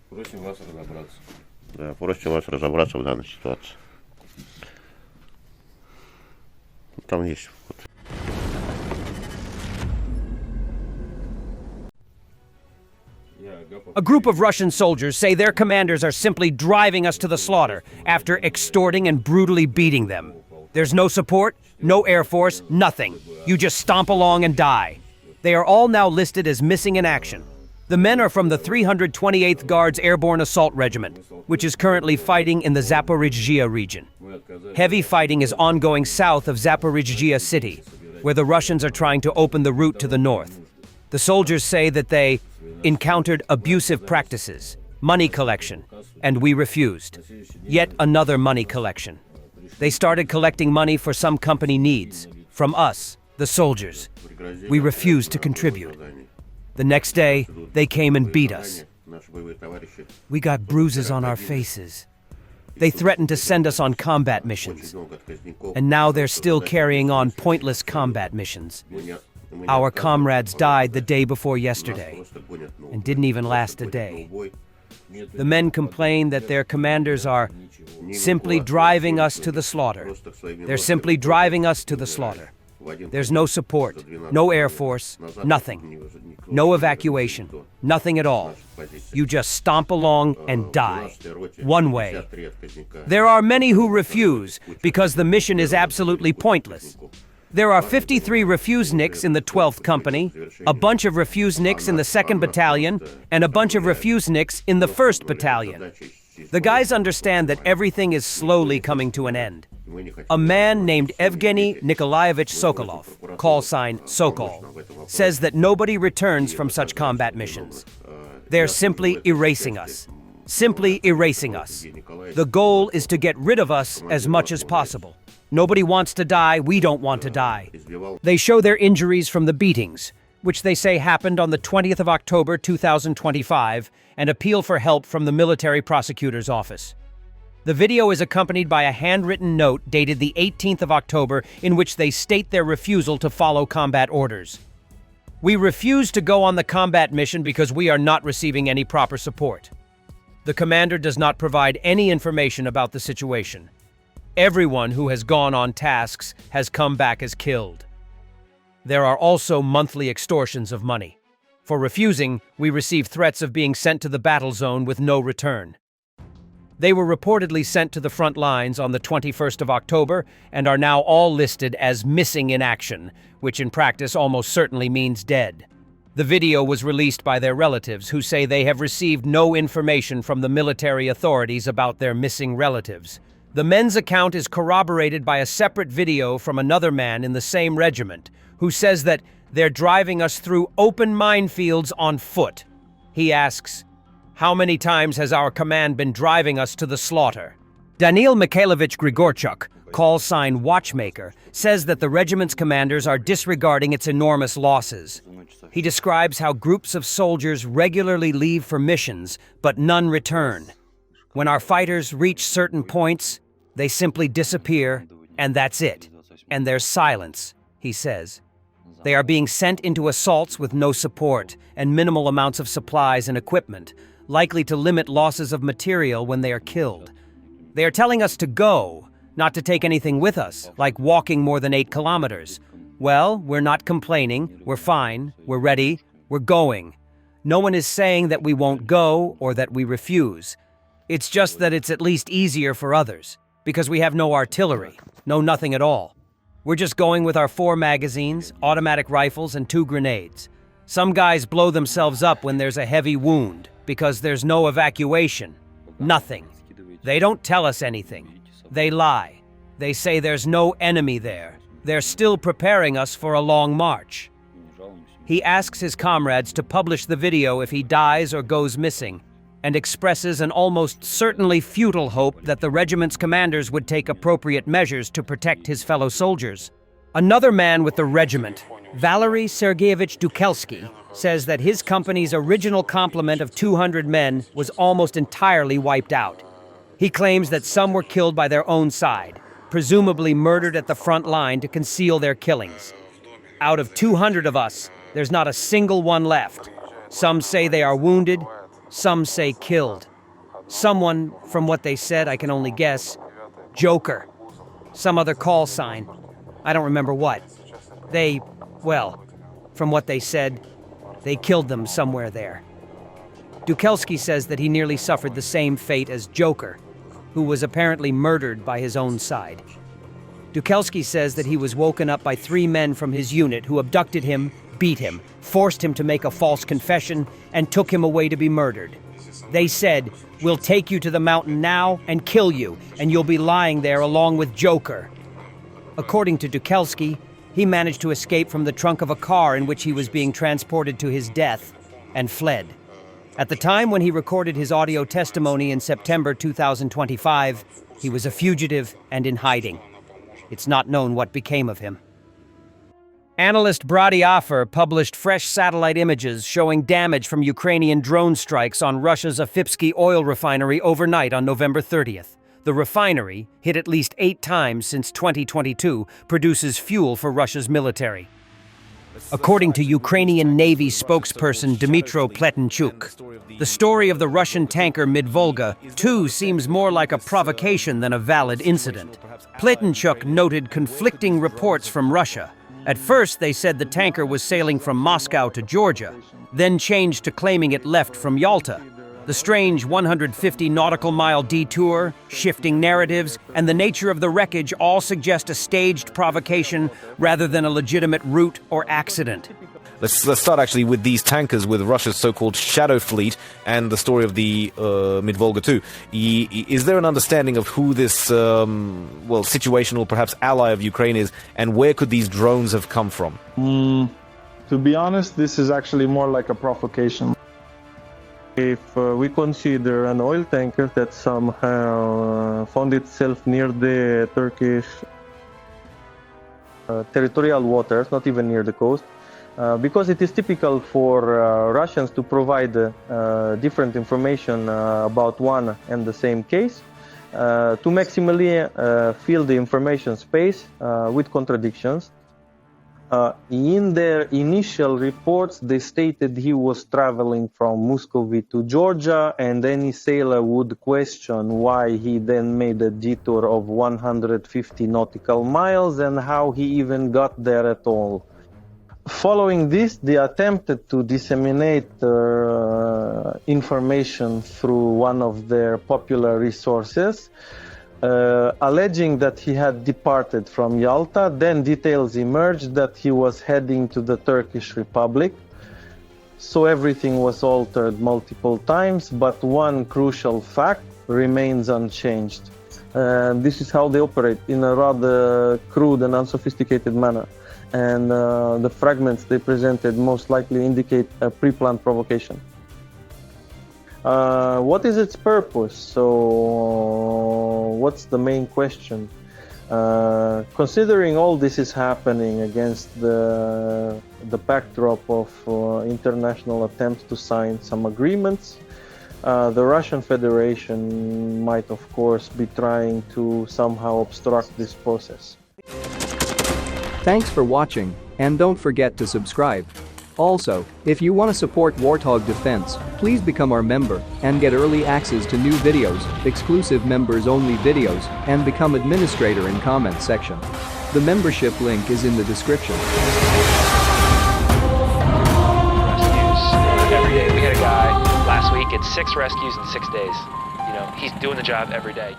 Просим вас разобраться. Да, просим вас разобраться в данной ситуации. Там есть. A group of Russian soldiers say their commanders are simply driving us to the slaughter after extorting and brutally beating them. There's no support, no air force, nothing. You just stomp along and die. They are all now listed as missing in action. The men are from the 328th Guards Airborne Assault Regiment, which is currently fighting in the Zaporizhzhia region. Heavy fighting is ongoing south of Zaporizhzhia city, where the Russians are trying to open the route to the north. The soldiers say that they encountered abusive practices, money collection, and we refused. Yet another money collection. They started collecting money for some company needs, from us, the soldiers. We refused to contribute. The next day, they came and beat us. We got bruises on our faces. They threatened to send us on combat missions. And now they're still carrying on pointless combat missions. Our comrades died the day before yesterday, and didn't even last a day. The men complain that their commanders are simply driving us to the slaughter. They're simply driving us to the slaughter. There's no support, no air force, nothing. No evacuation, nothing at all. You just stomp along and die. One way. There are many who refuse because the mission is absolutely pointless. There are 53 refuseniks in the 12th Company, a bunch of refuseniks in the 2nd Battalion, and a bunch of refuseniks in the 1st Battalion. The guys understand that everything is slowly coming to an end. A man named Evgeny Nikolaevich Sokolov, call sign Sokol, says that nobody returns from such combat missions. They're simply erasing us. Simply erasing us. The goal is to get rid of us as much as possible. Nobody wants to die, we don't want to die. They show their injuries from the beatings, which they say happened on the 20th of October 2025, and appeal for help from the military prosecutor's office. The video is accompanied by a handwritten note dated the 18th of October in which they state their refusal to follow combat orders. We refuse to go on the combat mission because we are not receiving any proper support. The commander does not provide any information about the situation. Everyone who has gone on tasks has come back as killed. There are also monthly extortions of money. For refusing, we receive threats of being sent to the battle zone with no return. They were reportedly sent to the front lines on the 21st of October and are now all listed as missing in action, which in practice almost certainly means dead. The video was released by their relatives, who say they have received no information from the military authorities about their missing relatives. The men's account is corroborated by a separate video from another man in the same regiment, who says that they're driving us through open minefields on foot. He asks, "How many times has our command been driving us to the slaughter?" Daniil Mikhailovich Grigorchuk, call sign Watchmaker, says that the regiment's commanders are disregarding its enormous losses. He describes how groups of soldiers regularly leave for missions, but none return. When our fighters reach certain points, they simply disappear, and that's it. And there's silence, he says. They are being sent into assaults with no support and minimal amounts of supplies and equipment, likely to limit losses of material when they are killed. They are telling us to go, not to take anything with us, like walking more than 8 kilometers. Well, we're not complaining, we're fine, we're ready, we're going. No one is saying that we won't go or that we refuse. It's just that it's at least easier for others, because we have no artillery, no nothing at all. We're just going with our 4 magazines, automatic rifles, and 2 grenades. Some guys blow themselves up when there's a heavy wound, because there's no evacuation. Nothing. They don't tell us anything. They lie. They say there's no enemy there. They're still preparing us for a long march. He asks his comrades to publish the video if he dies or goes missing, and expresses an almost certainly futile hope that the regiment's commanders would take appropriate measures to protect his fellow soldiers. Another man with the regiment, Valery Sergeyevich Dukelsky, says that his company's original complement of 200 men was almost entirely wiped out. He claims that some were killed by their own side, presumably murdered at the front line to conceal their killings. Out of 200 of us, there's not a single one left. Some say they are wounded, Some say killed. Someone, from what they said, I can only guess, Joker. Some other call sign. I don't remember what. Well, from what they said, they killed them somewhere there. Dukelski says that he nearly suffered the same fate as Joker, who was apparently murdered by his own side. Dukelski says that he was woken up by 3 men from his unit who abducted him, beat him, forced him to make a false confession, and took him away to be murdered. They said, "We'll take you to the mountain now and kill you, and you'll be lying there along with Joker." According to Dukelski, he managed to escape from the trunk of a car in which he was being transported to his death and fled. At the time when he recorded his audio testimony in September 2025, he was a fugitive and in hiding. It's not known what became of him. Analyst Brady Offer published fresh satellite images showing damage from Ukrainian drone strikes on Russia's Afipsky oil refinery overnight on November 30th. The refinery, hit at least 8 times since 2022, produces fuel for Russia's military. According to Ukrainian Navy spokesperson Dmytro Pletenchuk, the story of the Russian tanker Mid-Volga, too, seems more like a provocation than a valid incident. Pletenchuk noted conflicting reports from Russia. At first, they said the tanker was sailing from Moscow to Georgia, then changed to claiming it left from Yalta. The strange 150 nautical mile detour, shifting narratives, and the nature of the wreckage all suggest a staged provocation rather than a legitimate route or accident. Let's start actually with these tankers, with Russia's so-called shadow fleet and the story of the Mid-Volga too. Is there an understanding of who this, situational, perhaps ally of Ukraine is, and where could these drones have come from? To be honest, this is actually more like a provocation. If we consider an oil tanker that somehow found itself near the Turkish territorial waters, not even near the coast, because it is typical for Russians to provide different information about one and the same case, to maximally fill the information space with contradictions. In their initial reports, they stated he was traveling from Muscovy to Georgia, and any sailor would question why he then made a detour of 150 nautical miles and how he even got there at all. Following this, they attempted to disseminate information through one of their popular resources, alleging that he had departed from Yalta. Then details emerged that he was heading to the Turkish Republic. So everything was altered multiple times, but one crucial fact remains unchanged. This is how they operate, in a rather crude and unsophisticated manner. And the fragments they presented most likely indicate a pre-planned provocation. What is its purpose? So, what's the main question? Considering all this is happening against the backdrop of international attempts to sign some agreements, the Russian Federation might, of course, be trying to somehow obstruct this process. Thanks for watching, and don't forget to subscribe. Also, if you want to support Warthog Defense, please become our member and get early access to new videos, exclusive members-only videos, and become administrator in comment section. The membership link is in the description. Rescues every day. We had a guy last week, it's 6 rescues in 6 days. You know, he's doing the job every day.